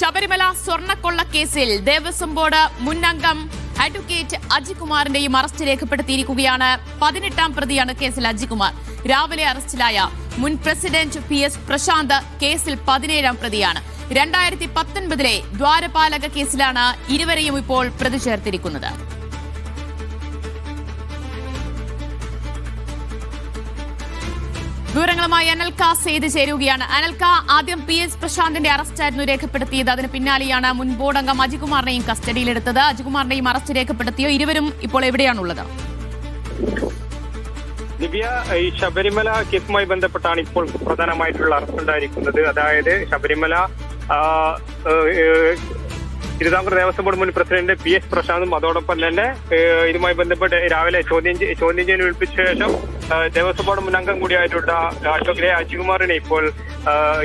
ശബരിമല സ്വർണ്ണക്കൊള്ള കേസിൽ ദേവസ്വം ബോർഡ് മുൻ അംഗം അഡ്വക്കേറ്റ് അജികുമാറിന്റെയും അറസ്റ്റ് രേഖപ്പെടുത്തിയിരിക്കുകയാണ്. 18ാം പ്രതിയാണ് കേസിൽ അജികുമാർ. രാവിലെ അറസ്റ്റിലായ മുൻ പ്രസിഡന്റ് PS പ്രശാന്ത് കേസിൽ 17ാം പ്രതിയാണ്. 2019 ദ്വാരപാലക കേസിലാണ് ഇരുവരെയും ഇപ്പോൾ പ്രതി ചേർത്തിരിക്കുന്നത്. വിവരങ്ങളുമായി അനൽക സെയ്ദ് ചേരുകയാണ്. അനൽക, ആദ്യം PS പ്രശാന്തിന്റെ അറസ്റ്റായിരുന്നു രേഖപ്പെടുത്തിയത്. അതിന് പിന്നാലെയാണ് മുൻ ബോർഡ് അംഗം അജികുമാറിനെയും കസ്റ്റഡിയിലെടുത്തത്. അജികുമാറിനെയും അറസ്റ്റ് രേഖപ്പെടുത്തിയോ? ഇരുവരും ഇപ്പോൾ എവിടെയാണുള്ളത്? ദിവ്യ, ഈ ശബരിമല കേസുമായി ബന്ധപ്പെട്ടാണ് ഇപ്പോൾ പ്രധാനമായിട്ടുള്ള അറസ്റ്റ് ഉണ്ടായിരിക്കുന്നത്. അതായത് ശബരിമല തിരുവിതാംകൂർ ദേവസ്വം ബോർഡ് മുൻ പ്രസിഡന്റ് PS പ്രശാന്തും അതോടൊപ്പം തന്നെ ഇതുമായി ബന്ധപ്പെട്ട് രാവിലെ ചോദ്യം ചെയ്യൽ വിളിപ്പിച്ച ശേഷം ദേവസ്വം ബോർഡ് മുൻ അംഗം കൂടിയായിട്ടുള്ള അഡ്വക്കേറ്റ് അജികുമാറിനെ ഇപ്പോൾ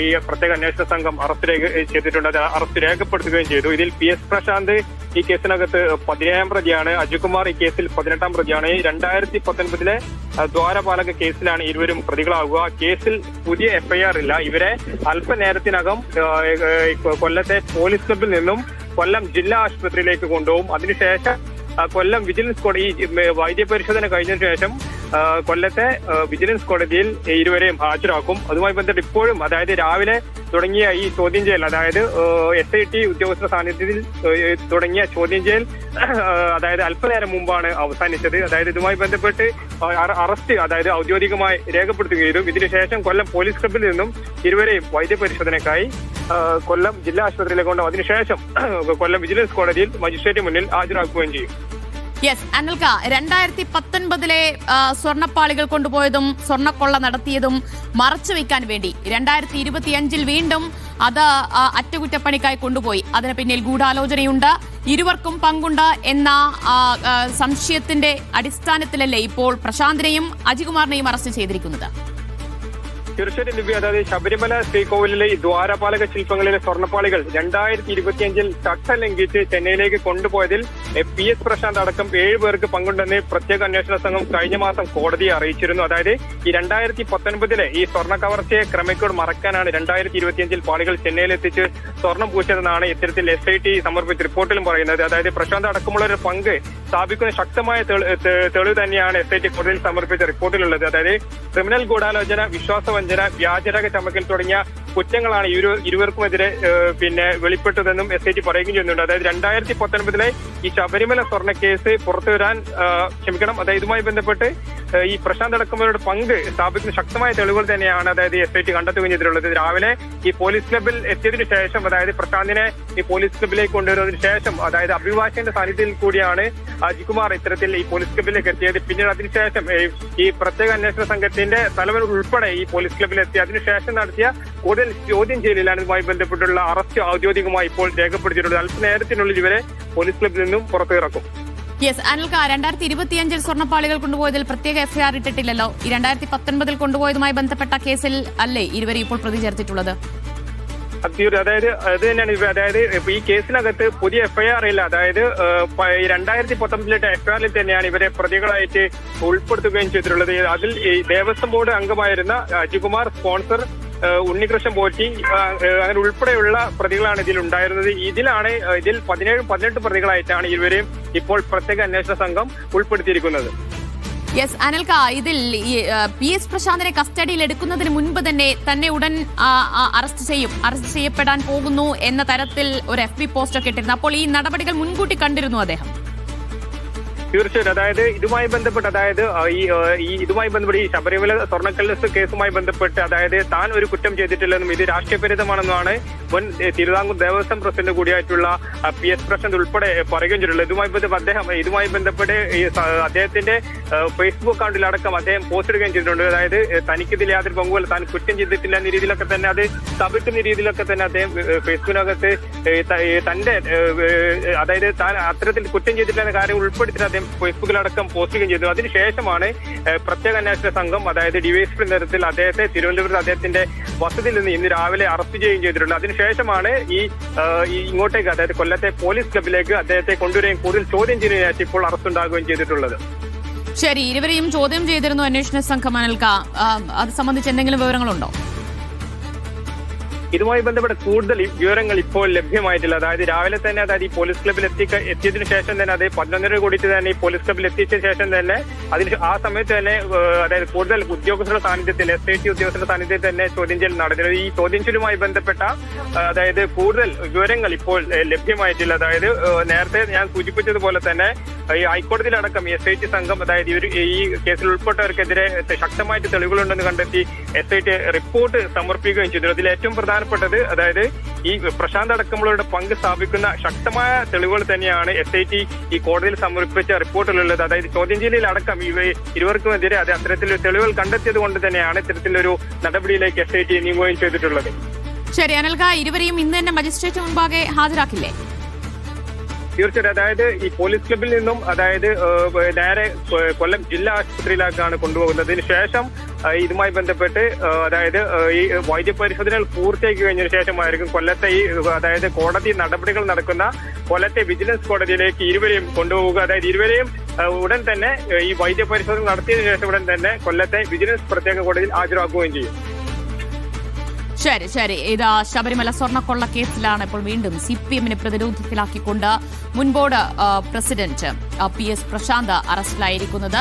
ഈ പ്രത്യേക അന്വേഷണ സംഘം അറസ്റ്റ് ചെയ്തിട്ടുണ്ട്. അത് അറസ്റ്റ് രേഖപ്പെടുത്തുകയും ചെയ്തു. ഇതിൽ PS പ്രശാന്ത് ഈ കേസിനകത്ത് 17ാം പ്രതിയാണ്. അജികുമാർ ഈ കേസിൽ 18ാം പ്രതിയാണ്. 2019 ദ്വാരപാലക കേസിലാണ് ഇരുവരും പ്രതികളാകുക. കേസിൽ പുതിയ FIR ഇല്ല. ഇവരെ അല്പനേരത്തിനകം കൊല്ലത്തെ പോലീസ് ക്ലബിൽ നിന്നും കൊല്ലം ജില്ലാ ആശുപത്രിയിലേക്ക് കൊണ്ടുപോകും. അതിനുശേഷം കൊല്ലം വിജിലൻസ് കോടതി വൈദ്യപരിശോധന കഴിഞ്ഞതിനു ശേഷം കൊല്ലത്തെ വിജിലൻസ് കോടതിയിൽ ഇരുവരെയും ഹാജരാക്കും. അതുമായി ബന്ധപ്പെട്ട് ഇപ്പോഴും, അതായത് രാവിലെ തുടങ്ങിയ ഈ ചോദ്യം ചെയ്യൽ, അതായത് SIT ഉദ്യോഗസ്ഥ സാന്നിധ്യത്തിൽ തുടങ്ങിയ ചോദ്യം ചെയ്യൽ അതായത് അല്പനേരം മുമ്പാണ് അവസാനിച്ചത്. അതായത് ഇതുമായി ബന്ധപ്പെട്ട് അറസ്റ്റ്, അതായത് ഔദ്യോഗികമായി രേഖപ്പെടുത്തുകയും ചെയ്തു. ഇതിനുശേഷം കൊല്ലം പോലീസ് ക്ലബിൽ നിന്നും ഇരുവരെയും വൈദ്യപരിശോധനയ്ക്കായി കൊല്ലം ജില്ലാ ആശുപത്രിയിലേക്ക് കൊണ്ടും അതിനുശേഷം കൊല്ലം വിജിലൻസ് കോടതിയിൽ മജിസ്ട്രേറ്റ് മുന്നിൽ ഹാജരാക്കുകയും ചെയ്യും. യെസ് അനൽക, 2019 സ്വർണ്ണപ്പാളികൾ കൊണ്ടുപോയതും സ്വർണ്ണക്കൊള്ള നടത്തിയതും മറച്ചുവെക്കാൻ വേണ്ടി 2025 വീണ്ടും അത് അറ്റകുറ്റപ്പണിക്കായി കൊണ്ടുപോയി. അതിന് പിന്നിൽ ഗൂഢാലോചനയുണ്ട്, ഇരുവർക്കും പങ്കുണ്ട് എന്ന സംശയത്തിന്റെ അടിസ്ഥാനത്തിലല്ലേ ഇപ്പോൾ പ്രശാന്തിനെയും അജികുമാറിനെയും അറസ്റ്റ് ചെയ്തിരിക്കുന്നത്? തീർച്ചയായിട്ടും ദിവ്യ, അതായത് ശബരിമല ശ്രീകോവിലിലെ ഈ ദ്വാരപാലക ശില്പങ്ങളിലെ സ്വർണ്ണപ്പാളികൾ 2025 ചട്ടം ലംഘിച്ച് ചെന്നൈയിലേക്ക് കൊണ്ടുപോയതിൽ PS പ്രശാന്ത് അടക്കം 7 പേർക്ക് പങ്കുണ്ടെന്ന് പ്രത്യേക അന്വേഷണ സംഘം കഴിഞ്ഞ മാസം കോടതിയെ അറിയിച്ചിരുന്നു. അതായത് ഈ 2019 ഈ സ്വർണ്ണ കവർച്ചയെ ക്രമക്കേട് മറക്കാനാണ് 2025 പാളികൾ ചെന്നൈയിലെത്തിച്ച് സ്വർണം പൂശിയതെന്നാണ് ഇത്തരത്തിൽ SIT സമർപ്പിച്ച റിപ്പോർട്ടിലും പറയുന്നത്. അതായത് പ്രശാന്ത് അടക്കമുള്ള ഒരു പങ്ക് സ്ഥാപിക്കുന്ന ശക്തമായ തെളിവ് തന്നെയാണ് SIT കോടതിയിൽ സമർപ്പിച്ച റിപ്പോർട്ടിലുള്ളത്. അതായത് ക്രിമിനൽ ഗൂഢാലോചന, വിശ്വാസവഞ്ചന, വ്യാജരേഖ ചമക്കൽ തുടങ്ങിയ കുറ്റങ്ങളാണ് ഇരുവർക്കുമെതിരെ വെളിപ്പെട്ടതെന്നും SIT പറയുകയും ചെയ്യുന്നുണ്ട്. അതായത് 2019 ഈ ശബരിമല സ്വർണ്ണ കേസ് പുറത്തുവരാൻ അതായത് ഇതുമായി ബന്ധപ്പെട്ട് ഈ പ്രശാന്ത് അടക്കമുള്ളവരുടെ പങ്ക് സ്ഥാപിക്കുന്ന ശക്തമായ തെളിവുകൾ തന്നെയാണ് അതായത് SIT കണ്ടെത്തുകയും ചെയ്തിട്ടുള്ളത്. രാവിലെ ഈ പോലീസ് ക്ലബിൽ എത്തിയതിനു ശേഷം, അതായത് പ്രശാന്തിനെ ഈ പോലീസ് ക്ലബിലേക്ക് കൊണ്ടുവരുന്നതിന് ശേഷം, അതായത് അഭിഭാഷകന്റെ സാന്നിധ്യത്തിൽ കൂടിയാണ് അജികുമാർ ഇത്തരത്തിൽ ഈ പോലീസ് ക്ലബിലേക്ക് എത്തിയത്. പിന്നീട് അതിനുശേഷം ഈ പ്രത്യേക അന്വേഷണ സംഘത്തിന്റെ തലവൻ ഉൾപ്പെടെ ഈ പോലീസ് ക്ലബിൽ എത്തി. അതിനുശേഷം നടത്തിയ കൂടുതൽ ചോദ്യം ചെയ്യലിലാണ് ഇതുമായി ബന്ധപ്പെട്ടുള്ള അറസ്റ്റ് ഔദ്യോഗികമായി ഇപ്പോൾ രേഖപ്പെടുത്തിയിട്ടുള്ളത്. അല്പനേരത്തിനുള്ളിൽ ഇവരെ പോലീസ് ക്ലബിൽ നിന്നും പുറത്തിറക്കും. യെസ് അനിൽക, 2025 സ്വർണ്ണപ്പാളികൾ കൊണ്ടുപോയതിൽ പ്രത്യേക FIR ഇട്ടിട്ടില്ലല്ലോ. ഈ 2019 കൊണ്ടുപോയതുമായി ബന്ധപ്പെട്ട കേസിൽ അല്ലേ ഇരുവരെ ഇപ്പോൾ പ്രതി ചേർത്തിട്ടുള്ളത്? അതായത് അത് തന്നെയാണ്. അതായത് ഈ കേസിനകത്ത് പുതിയ FIR ഇല്ല. അതായത് 2019 FIR തന്നെയാണ് ഇവരെ പ്രതികളായിട്ട് ഉൾപ്പെടുത്തുകയും ചെയ്തിട്ടുള്ളത്. അതിൽ ഈ ദേവസ്വം ബോർഡ് അംഗമായിരുന്ന അജികുമാർ, സ്പോൺസർ ഉണ്ണികൃഷ്ണൻ പോറ്റി, അങ്ങനെ ഉൾപ്പെടെയുള്ള പ്രതികളാണ് ഇതിൽ ഉണ്ടായിരുന്നത്. ഇതിൽ 17-18 പ്രതികളായിട്ടാണ് ഇരുവരെയും ഇപ്പോൾ പ്രത്യേക അന്വേഷണ സംഘം ഉൾപ്പെടുത്തിയിരിക്കുന്നത്. യെസ് അനിൽക, ഇതിൽ PS പ്രശാന്തിനെ കസ്റ്റഡിയിൽ എടുക്കുന്നതിന് മുൻപ് തന്നെ ഉടൻ അറസ്റ്റ് ചെയ്യപ്പെടാൻ പോകുന്നു എന്ന തരത്തിൽ ഒരു FB പോസ്റ്റൊക്കെ ഇട്ടിരുന്നു. അപ്പോൾ ഈ നടപടികൾ മുൻകൂട്ടി കണ്ടിരുന്നു അദ്ദേഹം? തീർച്ചയായിട്ടും. അതായത് ഇതുമായി ബന്ധപ്പെട്ട്, അതായത് ഇതുമായി ബന്ധപ്പെട്ട് ഈ ശബരിമല സ്വർണ്ണക്കള്ളസ് കേസുമായി ബന്ധപ്പെട്ട്, അതായത് താൻ ഒരു കുറ്റം ചെയ്തിട്ടില്ലെന്നും ഇത് രാഷ്ട്രീയപ്രേരിതമാണെന്നുമാണ് മുൻ തിരുവിതാംകൂർ ദേവസ്വം പ്രസിഡന്റ് കൂടിയായിട്ടുള്ള PS പ്രശാന്ത് ഉൾപ്പെടെ പറയുകയും ചെയ്തിട്ടുള്ളത്. ഇതുമായി ബന്ധപ്പെട്ട് അദ്ദേഹത്തിന്റെ ഫേസ്ബുക്ക് അക്കൗണ്ടിലടക്കം അദ്ദേഹം പോസ്റ്റ് ഇടുകയും ചെയ്തിട്ടുണ്ട്. അതായത് തനിക്കിതിൽ യാതൊരു പങ്കുമല്ല, താൻ കുറ്റം ചെയ്തിട്ടില്ല എന്ന രീതിയിലൊക്കെ തന്നെ, അത് സ്ഥാപിക്കുന്ന രീതിയിലൊക്കെ തന്നെ അദ്ദേഹം ഫേസ്ബുക്കിനകത്ത് തന്റെ, അതായത് താൻ അത്തരത്തിൽ കുറ്റം ചെയ്തിട്ടില്ല എന്ന കാര്യം ഉൾപ്പെടുത്തിയിട്ട് അദ്ദേഹം ഫേസ്ബുക്കിലടക്കം പോസ്റ്റുകയും ചെയ്തു. അതിനുശേഷമാണ് പ്രത്യേക അന്വേഷണ സംഘം, അതായത് DYSP നേതൃത്വത്തിൽ അദ്ദേഹത്തെ തിരുവനന്തപുരത്ത് അദ്ദേഹത്തിന്റെ വസതിയിൽ നിന്ന് ഇന്ന് രാവിലെ അറസ്റ്റ് ചെയ്യുകയും ചെയ്തിട്ടുള്ളത്. അതിനുശേഷമാണ് ഇങ്ങോട്ടേക്ക്, അതായത് കൊല്ലത്തെ പോലീസ് ക്ലബിലേക്ക് അദ്ദേഹത്തെ കൊണ്ടുവരികയും കൂടുതൽ ചോദ്യം ചെയ്യാനായിട്ട് ഇപ്പോൾ അറസ്റ്റ് ഉണ്ടാകുകയും ചെയ്തിട്ടുള്ളത്. ശരി, ഇരുവരെയും ചോദ്യം ചെയ്തിരുന്നു അന്വേഷണ സംഘം. അനിൽക, അത് സംബന്ധിച്ച് എന്തെങ്കിലും വിവരങ്ങളുണ്ടോ? ഇതുമായി ബന്ധപ്പെട്ട കൂടുതൽ വിവരങ്ങൾ ഇപ്പോൾ ലഭ്യമായിട്ടില്ല. അതായത് രാവിലെ തന്നെ അതായത് ഈ പോലീസ് ക്ലബ്ബിൽ എത്തിയതിനു ശേഷം തന്നെ അതായത് 11:30 കൂടിയിട്ട് തന്നെ ഈ പോലീസ് ക്ലബ്ബിൽ എത്തിച്ച ശേഷം തന്നെ ആ സമയത്ത് തന്നെ അതായത് കൂടുതൽ ഉദ്യോഗസ്ഥരുടെ സാന്നിധ്യത്തിൽ SIT ഉദ്യോഗസ്ഥരുടെ സാന്നിധ്യത്തിൽ തന്നെ ചോദ്യം ചെയ്യൽ നടന്നത്. ഈ ചോദ്യം ചെയ്യലുമായി ബന്ധപ്പെട്ട അതായത് കൂടുതൽ വിവരങ്ങൾ ഇപ്പോൾ ലഭ്യമായിട്ടില്ല. അതായത് നേരത്തെ ഞാൻ സൂചിപ്പിച്ചതുപോലെ തന്നെ ഈ ഹൈക്കോടതിയിലടക്കം SIT സംഘം അതായത് ഈ കേസിൽ ഉൾപ്പെട്ടവർക്കെതിരെ ശക്തമായിട്ട് തെളിവുകളുണ്ടെന്ന് കണ്ടെത്തി SIT റിപ്പോർട്ട് സമർപ്പിക്കുകയും ചെയ്തു. അതിൽ ഏറ്റവും പ്രധാനപ്പെട്ടത് അതായത് ഈ പ്രശാന്ത് അടക്കമുള്ളവരുടെ പങ്ക് സ്ഥാപിക്കുന്ന ശക്തമായ തെളിവുകൾ തന്നെയാണ് SIT ഈ കോടതിയിൽ സമർപ്പിച്ച റിപ്പോർട്ടിലുള്ളത്. അതായത് ചോദ്യം ചെയ്യലിൽ അടക്കം ഇരുവർക്കുമെതിരെ അത് അത്തരത്തിലൊരു തെളിവുകൾ കണ്ടെത്തിയത് കൊണ്ട് തന്നെയാണ് ഇത്തരത്തിലൊരു നടപടിയിലേക്ക് SIT നീങ്ങുകയും ചെയ്തിട്ടുള്ളത്. ശരി അനിൽക, ഇരുവരെയും ഇന്ന് തന്നെ മജിസ്ട്രേറ്റ് മുൻപാകെ ഹാജരാക്കില്ലേ? തീർച്ചയായിട്ടും. അതായത് ഈ പോലീസ് ക്ലബിൽ നിന്നും അതായത് നേരെ കൊല്ലം ജില്ലാ ആശുപത്രിയിലേക്കാണ് കൊണ്ടുപോകുന്നതിന് ശേഷം ഇതുമായി ബന്ധപ്പെട്ട് അതായത് ഈ വൈദ്യപരിശോധനകൾ പൂർത്തിയാക്കി കഴിഞ്ഞതിന് ശേഷമായിരിക്കും കൊല്ലത്തെ ഈ അതായത് കോടതി നടപടികൾ നടക്കുന്ന കൊല്ലത്തെ വിജിലൻസ് കോടതിയിലേക്ക് ഇരുവരെയും കൊണ്ടുപോവുക. അതായത് ഇരുവരെയും ഉടൻ തന്നെ ഈ വൈദ്യപരിശോധന നടത്തിയതിനു ശേഷം ഉടൻ തന്നെ കൊല്ലത്തെ വിജിലൻസ് പ്രത്യേക കോടതിയിൽ ഹാജരാക്കുകയും ചെയ്യും. ശരി ശരി. ഇത് ശബരിമല സ്വർണ്ണക്കൊള്ള കേസിലാണ് ഇപ്പോൾ വീണ്ടും CPM-നെ പ്രതിരോധത്തിലാക്കിക്കൊണ്ട് മുൻപോട് പ്രസിഡന്റ് PS പ്രശാന്ത് അറസ്റ്റിലായിരിക്കുന്നത്.